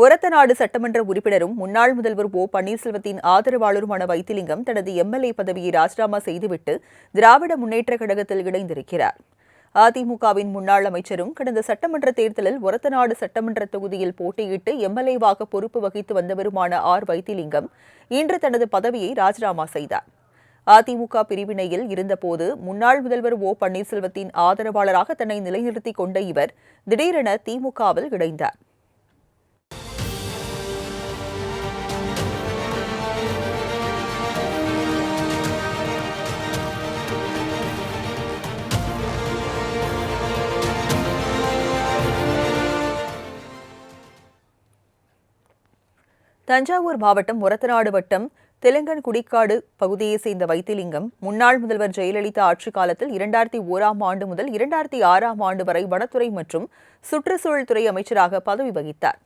ஒரத்தநாடு சட்டமன்ற உறுப்பினரும் முன்னாள் முதல்வர் ஓ பன்னீர்செல்வத்தின் ஆதரவாளருமான வைத்திலிங்கம் தனது எம்எல்ஏ பதவியை ராஜினாமா செய்துவிட்டு திராவிட முன்னேற்றக் கழகத்தில் இணைந்திருக்கிறார். அதிமுகவின் முன்னாள் அமைச்சரும் கடந்த சட்டமன்ற தேர்தலில் ஒரத்தநாடு சட்டமன்ற தொகுதியில் போட்டியிட்டு எம்எல்ஏவாக பொறுப்பு வகித்து வந்தவருமான வைத்திலிங்கம் இன்று தனது பதவியை ராஜினாமா செய்தார். அதிமுக பிரிவினையில் இருந்தபோது முன்னாள் முதல்வர் ஓ பன்னீர்செல்வத்தின் ஆதரவாளராக தன்னை நிலைநிறுத்திக் கொண்ட இவர் திடீரென திமுகவில் இணைந்தார். தஞ்சாவூர் மாவட்டம் ஒரத்தநாடு வட்டம் தெலுங்கன்குடிக்காடு பகுதியைச் சேர்ந்த வைத்திலிங்கம் முன்னாள் முதல்வர் ஜெயலலிதா ஆட்சிக் காலத்தில் 2001ஆம் ஆண்டு முதல் 2006ஆம் ஆண்டு வரை வனத்துறை மற்றும் சுற்றுச்சூழல் துறை அமைச்சராக பதவி வகித்தார்.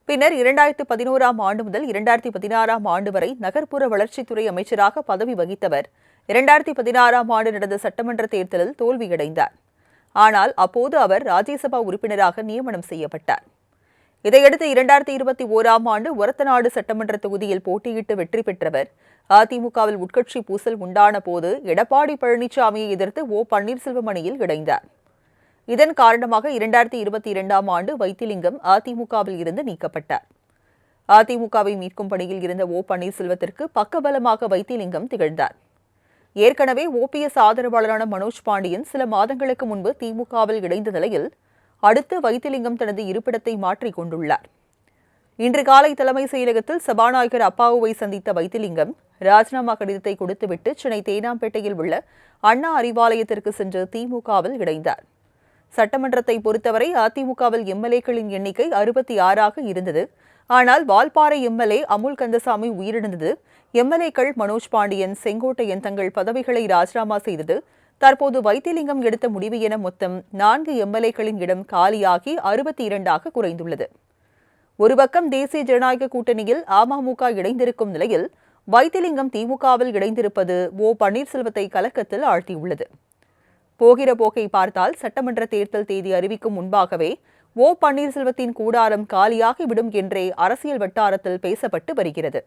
பின்னர் 2011ஆம் ஆண்டு முதல் 2016ஆம் ஆண்டு வரை நகர்ப்புற வளர்ச்சித்துறை அமைச்சராக பதவி வகித்தவர் 2016ஆம் ஆண்டு நடந்த சட்டமன்ற தேர்தலில் தோல்வியடைந்தார். ஆனால் அப்போது அவர் ராஜ்யசபா உறுப்பினராக நியமனம் செய்யப்பட்டார். இதையடுத்து 2021ஆம் ஆண்டு ஒரத்தநாடு சட்டமன்ற தொகுதியில் போட்டியிட்டு வெற்றி பெற்றவர் அதிமுகவில் உட்கட்சி பூசல் உண்டான போது எடப்பாடி பழனிசாமியை எதிர்த்து ஓ பன்னீர்செல்வம் அணியில் இணைந்தார். இதன் காரணமாக 2022ஆம் ஆண்டு வைத்திலிங்கம் அதிமுகவில் இருந்து நீக்கப்பட்டார். அதிமுகவை மீட்கும் பணியில் இருந்த ஓ பன்னீர்செல்வத்திற்கு பக்கபலமாக வைத்திலிங்கம் திகழ்ந்தார். ஏற்கனவே ஓபிஎஸ் ஆதரவாளரான மனோஜ் பாண்டியன் சில மாதங்களுக்கு முன்பு திமுகவில் இணைந்த நிலையில் அடுத்து வைத்திலிங்கம் தனது இருப்பிடத்தை மாற்றிக் கொண்டுள்ளார். இன்று காலை தலைமை செயலகத்தில் சபாநாயகர் அப்பாவுவை சந்தித்த வைத்திலிங்கம் ராஜினாமா கடிதத்தை கொடுத்துவிட்டு சென்னை தேனாம்பேட்டையில் உள்ள அண்ணா அறிவாலயத்திற்கு சென்று திமுகவில் இணைந்தார். சட்டமன்றத்தை பொறுத்தவரை அதிமுகவில் எம்எல்ஏக்களின் எண்ணிக்கை 66ஆக இருந்தது. ஆனால் வால்பாறை எம்எல்ஏ அமுல் கந்தசாமி உயிரிழந்தது. எம்எல்ஏக்கள் மனோஜ் பாண்டியன், செங்கோட்டையன் தங்கள் பதவிகளை ராஜினாமா செய்தது. தற்போது வைத்திலிங்கம் எடுத்த முடிவு என மொத்தம் 4 எம்எல்ஏக்களின் இடம் காலியாகி 62ஆக குறைந்துள்ளது. ஒரு பக்கம் தேசிய ஜனநாயக கூட்டணியில் அமமுக இணைந்திருக்கும் நிலையில் வைத்திலிங்கம் திமுகவில் இணைந்திருப்பது ஓ பன்னீர்செல்வத்தை கலக்கத்தில் ஆழ்த்தியுள்ளது. போகிற போக்கை பார்த்தால் சட்டமன்ற தேர்தல் தேதி அறிவிக்கும் முன்பாகவே ஓ பன்னீர்செல்வத்தின் கூடாரம் காலியாகிவிடும் என்றே அரசியல் வட்டாரத்தில் பேசப்பட்டு வருகிறது.